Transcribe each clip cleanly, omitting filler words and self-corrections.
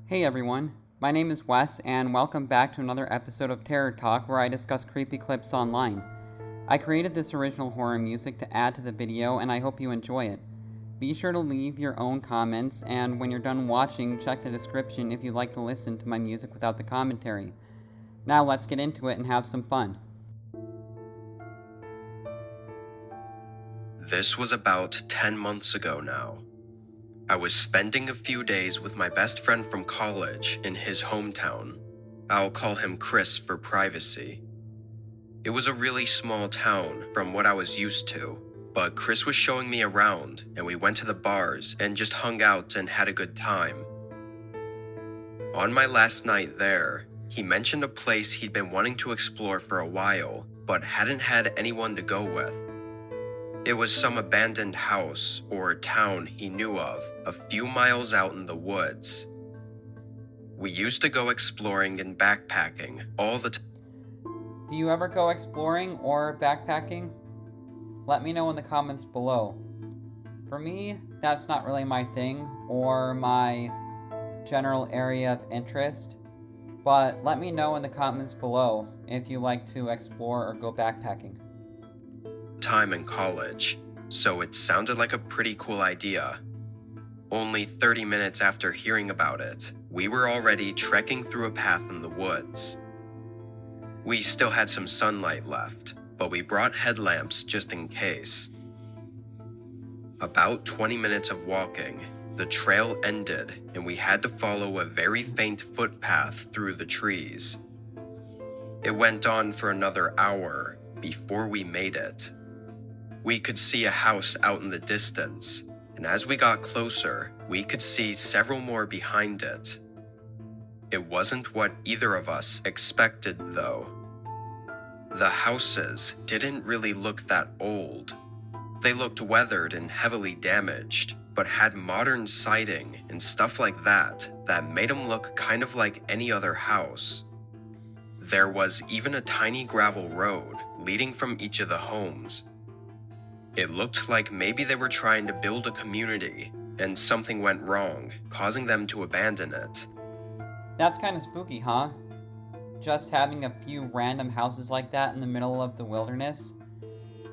Hey everyone, my name is Wes, and welcome back to another episode of Terror Talk where I discuss creepy clips online. I created this original horror music to add to the video, and I hope you enjoy it. Be sure to leave your own comments, and when you're done watching, check the description if you'd like to listen to my music without the commentary. Now let's get into it and have some fun. This was about 10 months ago now. I was spending a few days with my best friend from college in his hometown. I'll call him Chris for privacy. It was a really small town from what I was used to, but Chris was showing me around and we went to the bars and just hung out and had a good time. On my last night there, he mentioned a place he'd been wanting to explore for a while, but hadn't had anyone to go with. It was some abandoned house or town he knew of a few miles out in the woods. We used to go exploring and backpacking all the time. Do you ever go exploring or backpacking? Let me know in the comments below. For me, that's not really my thing or my general area of interest, but let me know in the comments below if you like to explore or go backpacking. Time in college, so it sounded like a pretty cool idea. Only 30 minutes after hearing about it, we were already trekking through a path in the woods. We still had some sunlight left, but we brought headlamps just in case. About 20 minutes of walking, the trail ended and we had to follow a very faint footpath through the trees. It went on for another hour before we made it. We could see a house out in the distance, and as we got closer, we could see several more behind it. It wasn't what either of us expected, though. The houses didn't really look that old. They looked weathered and heavily damaged, but had modern siding and stuff like that made them look kind of like any other house. There was even a tiny gravel road leading from each of the homes. It looked like maybe they were trying to build a community, and something went wrong, causing them to abandon it. That's kind of spooky, huh? Just having a few random houses like that in the middle of the wilderness.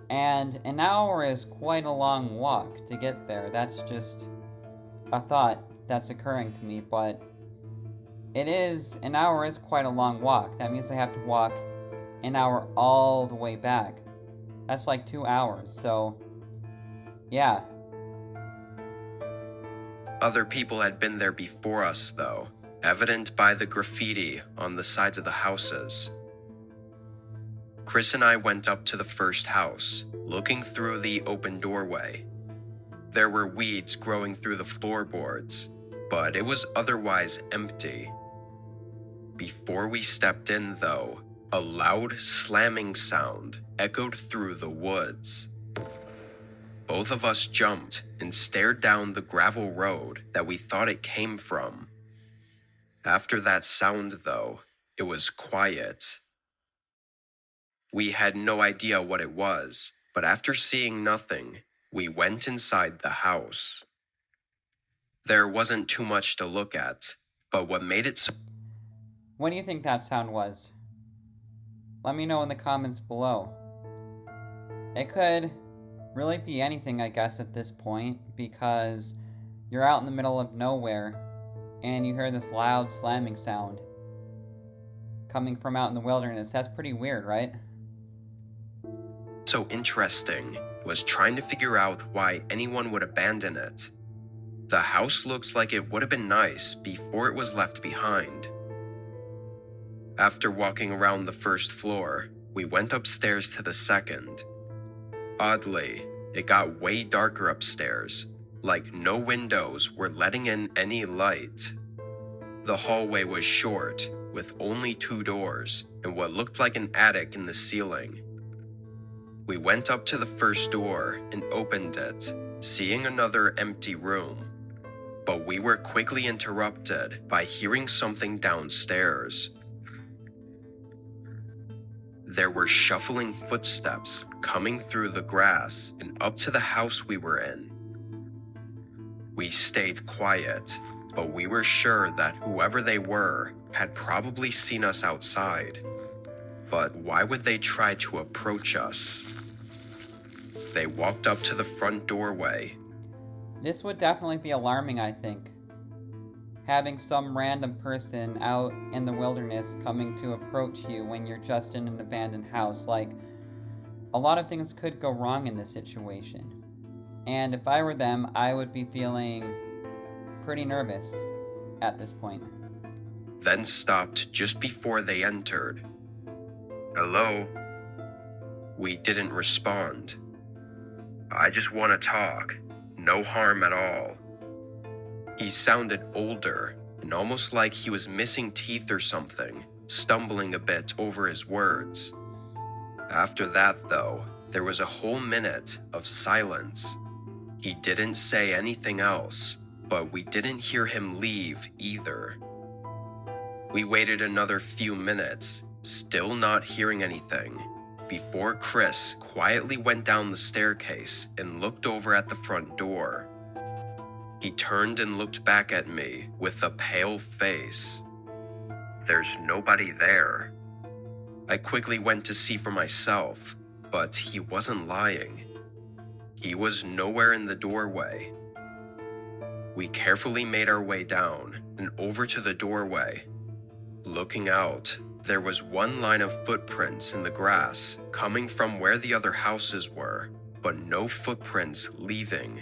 And an hour is quite a long walk to get there. That's just a thought that's occurring to me, but an hour is quite a long walk. That means I have to walk an hour all the way back. That's like 2 hours, so yeah. Other people had been there before us, though, evident by the graffiti on the sides of the houses. Chris and I went up to the first house, looking through the open doorway. There were weeds growing through the floorboards, but it was otherwise empty. Before we stepped in, though, a loud slamming sound echoed through the woods. Both of us jumped and stared down the gravel road that we thought it came from. After that sound, though, it was quiet. We had no idea what it was, but after seeing nothing, we went inside the house. There wasn't too much to look at, but what made it so... What do you think that sound was? Let me know in the comments below. It could really be anything, I guess, at this point, because you're out in the middle of nowhere and you hear this loud slamming sound coming from out in the wilderness. That's pretty weird, right? So interesting was trying to figure out why anyone would abandon it. The house looked like it would have been nice before it was left behind. After walking around the first floor, we went upstairs to the second. Oddly, it got way darker upstairs, like no windows were letting in any light. The hallway was short, with only 2 doors, and what looked like an attic in the ceiling. We went up to the first door and opened it, seeing another empty room. But we were quickly interrupted by hearing something downstairs. There were shuffling footsteps coming through the grass and up to the house we were in. We stayed quiet, but we were sure that whoever they were had probably seen us outside. But why would they try to approach us? They walked up to the front doorway. This would definitely be alarming, I think. Having some random person out in the wilderness coming to approach you when you're just in an abandoned house. Like, a lot of things could go wrong in this situation. And if I were them, I would be feeling pretty nervous at this point. Then stopped just before they entered. Hello? We didn't respond. I just want to talk. No harm at all. He sounded older and almost like he was missing teeth or something, stumbling a bit over his words. After that, though, there was a whole minute of silence. He didn't say anything else, but we didn't hear him leave either. We waited another few minutes, still not hearing anything, before Chris quietly went down the staircase and looked over at the front door. He turned and looked back at me with a pale face. There's nobody there. I quickly went to see for myself, but he wasn't lying. He was nowhere in the doorway. We carefully made our way down and over to the doorway. Looking out, there was one line of footprints in the grass coming from where the other houses were, but no footprints leaving.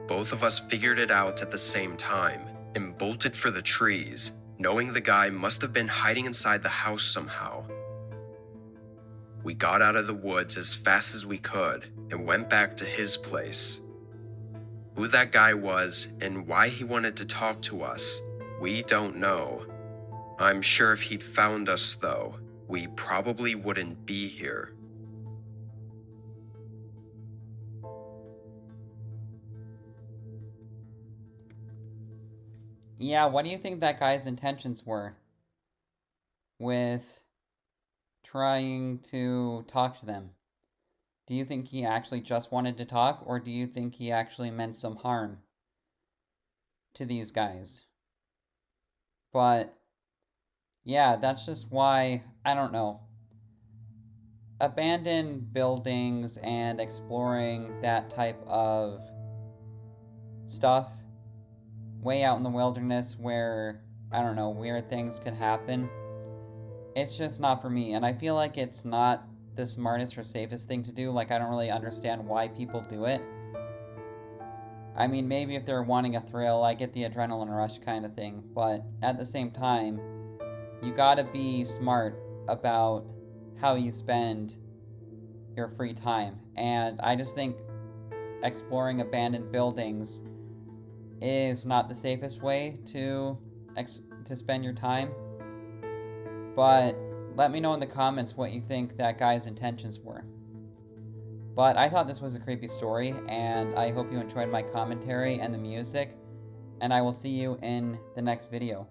Both of us figured it out at the same time and bolted for the trees, knowing the guy must have been hiding inside the house somehow. We got out of the woods as fast as we could and went back to his place. Who that guy was and why he wanted to talk to us, we don't know. I'm sure if he'd found us, though, we probably wouldn't be here. Yeah, what do you think that guy's intentions were with trying to talk to them? Do you think he actually just wanted to talk, or do you think he actually meant some harm to these guys? But yeah, that's just why, I don't know. Abandoned buildings and exploring that type of stuff way out in the wilderness where, I don't know, weird things could happen. It's just not for me, and I feel like it's not the smartest or safest thing to do. Like, I don't really understand why people do it. I mean, maybe if they're wanting a thrill, I get the adrenaline rush kind of thing, but at the same time, you gotta be smart about how you spend your free time. And I just think exploring abandoned buildings is not the safest way to spend your time. But let me know in the comments what you think that guy's intentions were. But I thought this was a creepy story, and I hope you enjoyed my commentary and the music, and I will see you in the next video.